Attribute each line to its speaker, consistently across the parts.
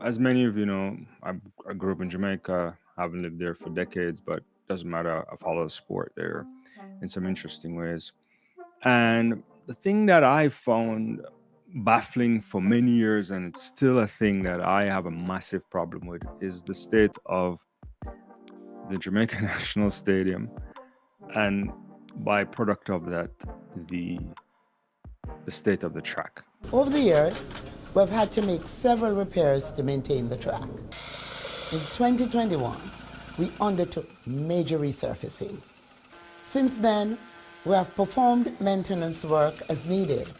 Speaker 1: as many of you know, I grew up in Jamaica, haven't lived there for decades, but doesn't matter. I follow the sport there in some interesting ways. And the thing that I found baffling for many years, and it's still a thing that I have a massive problem with, is the state of the Jamaica National Stadium, and byproduct of that, the the state of the track.
Speaker 2: Over the years, we've had to make several repairs to maintain the track. In 2021, we undertook major resurfacing. Since then, we have performed maintenance work as needed,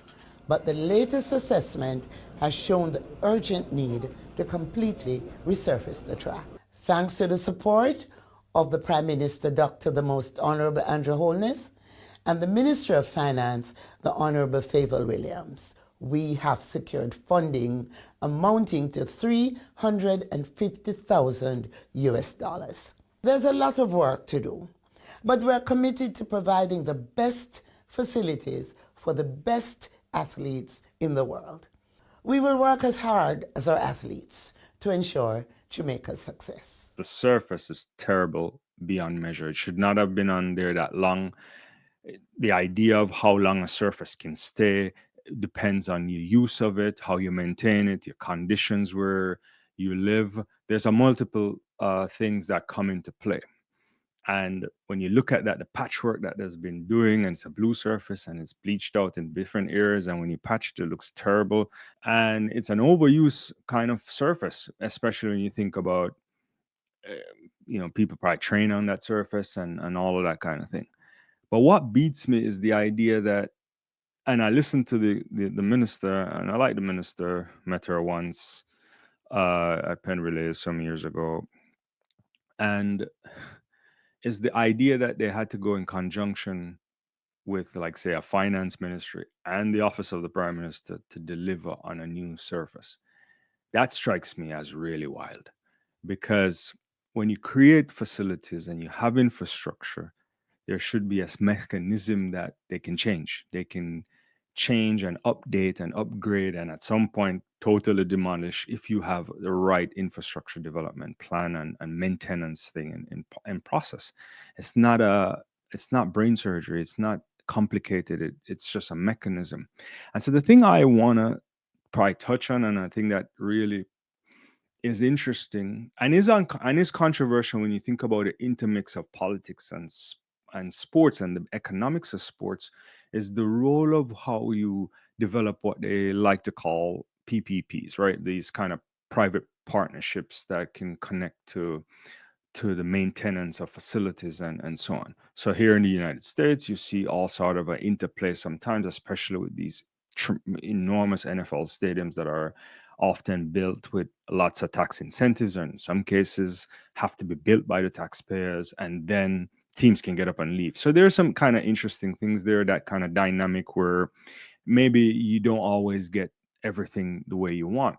Speaker 2: but the latest assessment has shown the urgent need to completely resurface the track. Thanks to the support of the Prime Minister, Dr. the Most Honorable Andrew Holness, and the Minister of Finance, the Honorable Favour Williams, we have secured funding amounting to $350,000 US. There's a lot of work to do, but we're committed to providing the best facilities for the best athletes in the world. We will work as hard as our athletes to ensure Jamaica's success.
Speaker 1: The surface is terrible beyond measure. It should not have been on there that long. The idea of how long a surface can stay depends on your use of it, how you maintain it, your conditions where you live. There's a multiple things that come into play. And when you look at that, the patchwork that there's been doing, and it's a blue surface and it's bleached out in different areas, and when you patch it, it looks terrible. And it's an overuse kind of surface, especially when you think about, people probably train on that surface and all of that kind of thing. But what beats me is the idea that, and I listened to the minister, and I like the minister, met her once at Penn Relays some years ago, and is the idea that they had to go in conjunction with, like, say, a finance ministry and the office of the prime minister to deliver on a new surface. That strikes me as really wild, because when you create facilities and you have infrastructure, there should be a mechanism that they can change. They can change and update and upgrade, and at some point totally demolish if you have the right infrastructure development plan and maintenance thing in process. It's not brain surgery. It's not complicated. It's just a mechanism. And so the thing I want to probably touch on, and I think that really is interesting and is controversial when you think about the intermix of politics and sports and the economics of sports, is the role of how you develop what they like to call PPPs, right? These kind of private partnerships that can connect to the maintenance of facilities and so on. So here in the United States, you see all sort of an interplay sometimes, especially with these enormous NFL stadiums that are often built with lots of tax incentives, or in some cases have to be built by the taxpayers, and then teams can get up and leave. So there's some kind of interesting things there, that kind of dynamic where maybe you don't always get everything the way you want.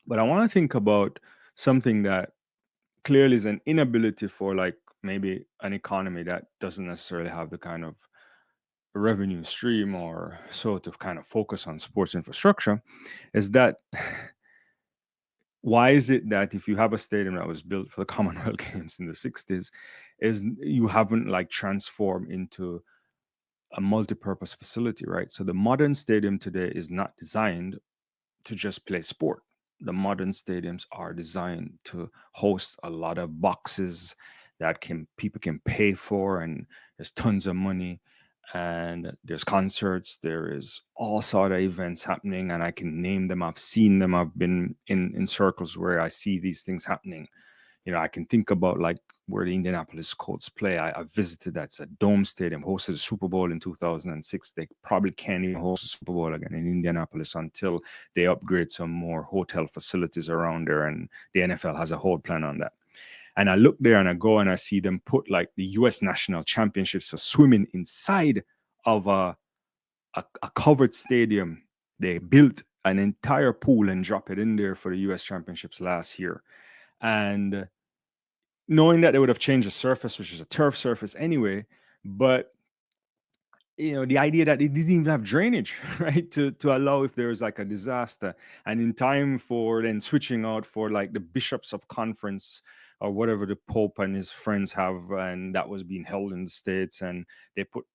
Speaker 1: But I want to think about something that clearly is an inability for, like, maybe an economy that doesn't necessarily have the kind of revenue stream or so to kind of focus on sports infrastructure, is that why is it that if you have a stadium that was built for the Commonwealth Games in the 60s, is you haven't, like, transformed into a multi-purpose facility, right? So the modern stadium today is not designed to just play sport. The modern stadiums are designed to host a lot of boxes that people can pay for, and there's tons of money, and there's concerts, there is all sort of events happening, and I can name them. I've seen them. I've been in circles where I see these things happening. I can think about, like, where the Indianapolis Colts play. I visited. That's a dome stadium, hosted a Super Bowl in 2006. They probably can't even host a Super Bowl again in Indianapolis until they upgrade some more hotel facilities around there, and the NFL has a whole plan on that. And I look there and I go and I see them put, like, the US national championships for swimming inside of a covered stadium. They built an entire pool and drop it in there for the US championships last year. And knowing that they would have changed the surface, which is a turf surface anyway, but the idea that it didn't even have drainage, right, to allow if there was like a disaster, and in time for then switching out for like the bishops of conference or whatever the pope and his friends have, and that was being held in the states, and they put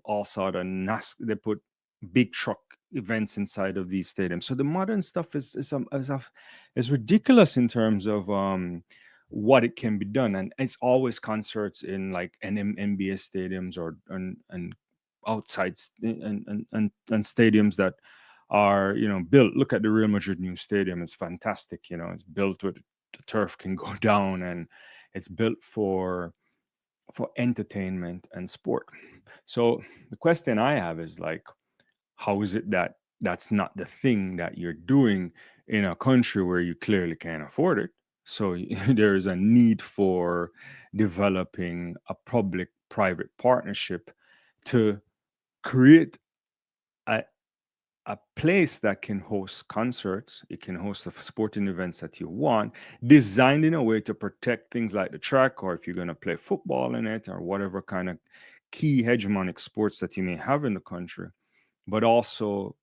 Speaker 1: all sort of they put big truck events inside of these stadiums. So the modern stuff is ridiculous in terms of what it can be done, and it's always concerts in like NBA stadiums or and outside and stadiums that are built. Look at the Real Madrid new stadium; it's fantastic. It's built with the turf can go down, and it's built for entertainment and sport. So the question I have is like, how is it that that's not the thing that you're doing in a country where you clearly can't afford it? So there is a need for developing a public-private partnership to create a, a place that can host concerts, it can host the sporting events that you want, designed in a way to protect things like the track, or if you're going to play football in it, or whatever kind of key hegemonic sports that you may have in the country, but also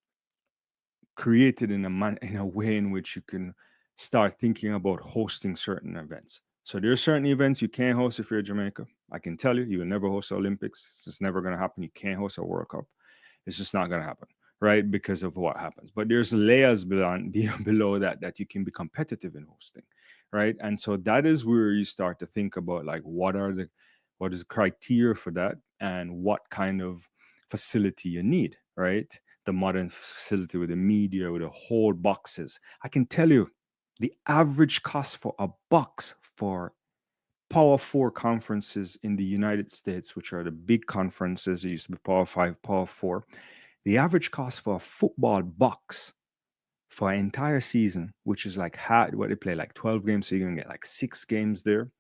Speaker 1: created in a way in which you can start thinking about hosting certain events. So there are certain events you can't host if you're Jamaica. I can tell you, you will never host the Olympics. It's just never going to happen. You can't host a World Cup. It's just not going to happen, right? Because of what happens. But there's layers below that you can be competitive in hosting, right? And so that is where you start to think about like what is the criteria for that, and what kind of facility you need, right? The modern facility with the media, with the whole boxes. I can tell you the average cost for a box for Power Four conferences in the United States, which are the big conferences, it used to be Power Five, Power Four. The average cost for a football box for an entire season, which is like what they play, like 12 games, so you're gonna get like 6 games there.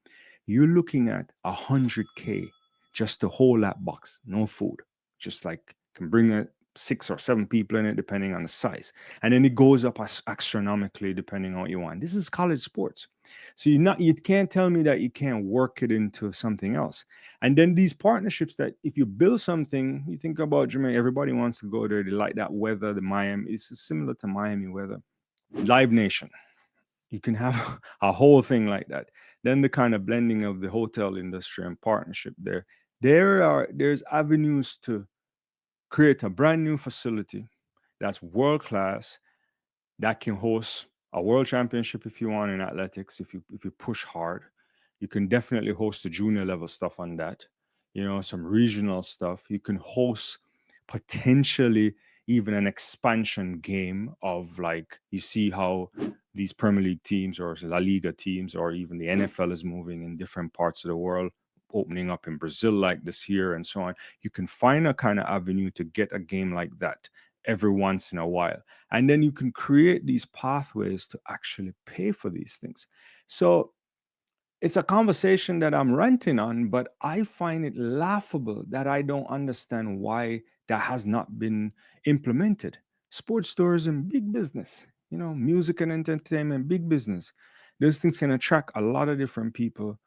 Speaker 1: You're looking at 100K just to hold that box, no food, just like can bring 6 or 7 people in it, depending on the size. And then it goes up astronomically depending on what you want. This is college sports. So you can't tell me that you can't work it into something else. And then these partnerships that if you build something, you think about Jamaica, everybody wants to go there. They like that weather, the Miami. It's similar to Miami weather. Live Nation. You can have a whole thing like that. Then the kind of blending of the hotel industry and partnership there. There's avenues to create a brand new facility that's world class, that can host a world championship if you want in athletics, if you push hard. You can definitely host the junior level stuff on that, some regional stuff. You can host potentially even an expansion game of like you see how these Premier League teams or La Liga teams or even the NFL is moving in different parts of the world, opening up in Brazil like this year and so on. You can find a kind of avenue to get a game like that every once in a while. And then you can create these pathways to actually pay for these things. So it's a conversation that I'm ranting on, but I find it laughable that I don't understand why that has not been implemented. Sports tourism, big business, music and entertainment, big business. Those things can attract a lot of different people,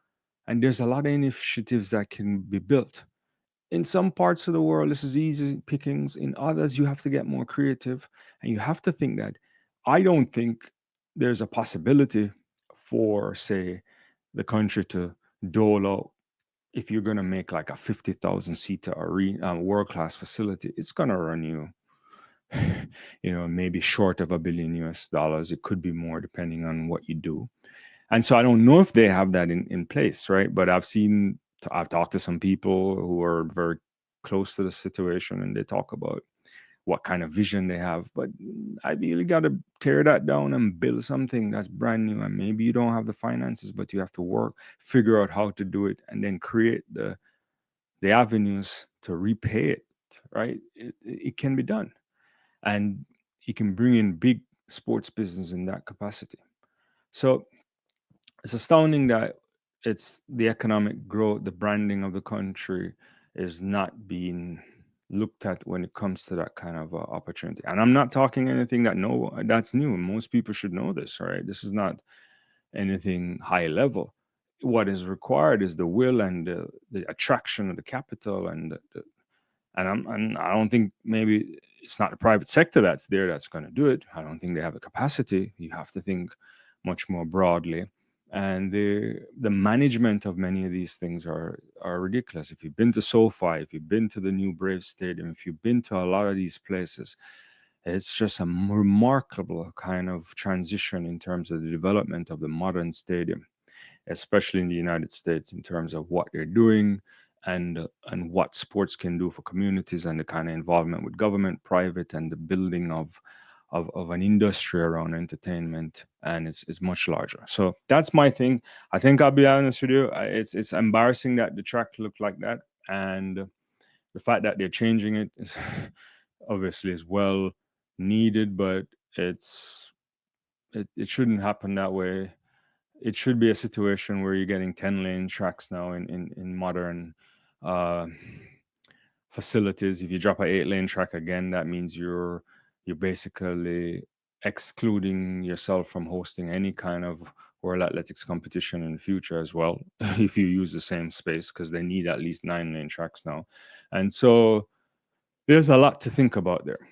Speaker 1: and there's a lot of initiatives that can be built. In some parts of the world, this is easy pickings. In others, you have to get more creative, and you have to think that I don't think there's a possibility for, say, the country to dole out. If you're going to make like a 50,000 seater arena, world class facility, it's going to run you, maybe short of $1 billion. It could be more depending on what you do. And so I don't know if they have that in place, right? But I've talked to some people who are very close to the situation, and they talk about what kind of vision they have. But I really got to tear that down and build something that's brand new. And maybe you don't have the finances, but you have to figure out how to do it, and then create the avenues to repay it, right? It can be done. And you can bring in big sports business in that capacity. So it's astounding that it's the economic growth, the branding of the country is not being looked at when it comes to that kind of opportunity. And I'm not talking anything that's new. Most people should know this, right? This is not anything high level. What is required is the will and the attraction of the capital And I don't think, maybe it's not the private sector that's there that's going to do it. I don't think they have the capacity. You have to think much more broadly. And the management of many of these things are ridiculous. If you've been to SoFi, if you've been to the new Brave Stadium, if you've been to a lot of these places, it's just a remarkable kind of transition in terms of the development of the modern stadium, especially in the United States, in terms of what they're doing and what sports can do for communities, and the kind of involvement with government, private, and the building of an industry around entertainment, and it's much larger. So that's my thing. I think I'll be honest with you. It's embarrassing that the track looked like that, and the fact that they're changing it is obviously is well needed, but it shouldn't happen that way. It should be a situation where you're getting 10 lane tracks now in modern uh, facilities. If you drop a 8 lane track again, that means you're basically excluding yourself from hosting any kind of world athletics competition in the future as well, if you use the same space, because they need at least 9 lane tracks now. And so there's a lot to think about there.